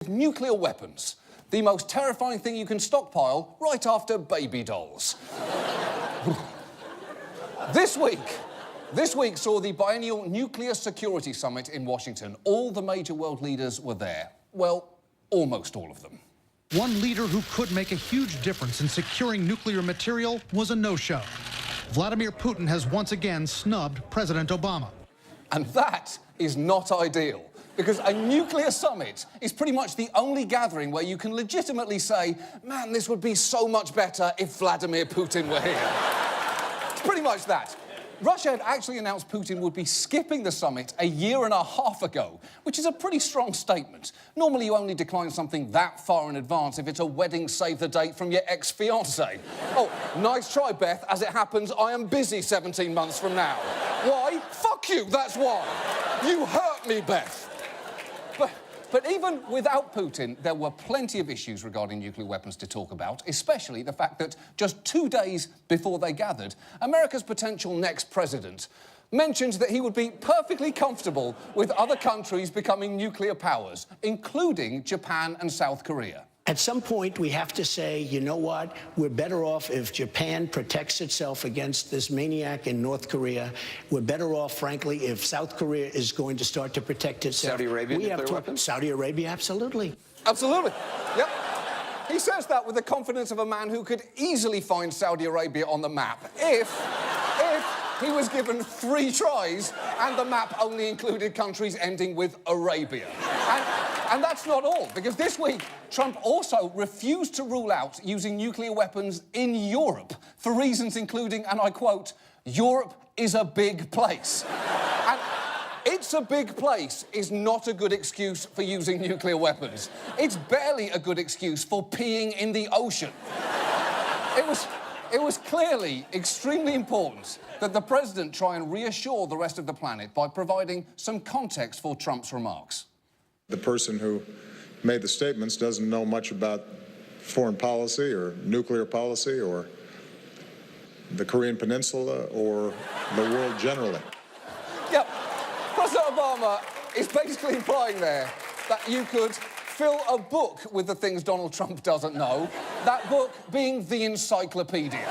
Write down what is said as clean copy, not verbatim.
Nuclear weapons. The most terrifying thing you can stockpile right after baby dolls. This week saw the biennial Nuclear Security Summit in Washington. All the major world leaders were there. Well, almost all of them. One leader who could make a huge difference in securing nuclear material was a no-show. Vladimir Putin has once again snubbed President Obama. And that is not ideal, because a nuclear summit is pretty much the only gathering where you can legitimately say, man, this would be so much better if Vladimir Putin were here. It's pretty much that. Russia had actually announced Putin would be skipping the summit a year and a half ago, which is a pretty strong statement. Normally, you only decline something that far in advance if it's a wedding save-the-date from your ex-fiancée. Oh, nice try, Beth. As it happens, I am busy 17 months from now. Why? Fuck you, that's why. You hurt me, Beth. But even without Putin, there were plenty of issues regarding nuclear weapons to talk about, especially the fact that just 2 days before they gathered, America's potential next president mentioned that he would be perfectly comfortable with other countries becoming nuclear powers, including Japan and South Korea. At some point, we have to say, you know what? We're better off if Japan protects itself against this maniac in North Korea. We're better off, frankly, if South Korea is going to start to protect itself. Saudi Arabia, nuclear weapons? Saudi Arabia, absolutely. Absolutely. Yep. He says that with the confidence of a man who could easily find Saudi Arabia on the map if he was given 3 tries and the map only included countries ending with Arabia. And that's not all, because this week, Trump also refused to rule out using nuclear weapons in Europe for reasons including, and I quote, Europe is a big place. And it's a big place is not a good excuse for using nuclear weapons. It's barely a good excuse for peeing in the ocean. It was clearly extremely important that the president try and reassure the rest of the planet by providing some context for Trump's remarks. The person who made the statements doesn't know much about foreign policy or nuclear policy or the Korean Peninsula or the world generally. Yep. President Obama is basically implying there that you could fill a book with the things Donald Trump doesn't know, that book being the encyclopedia.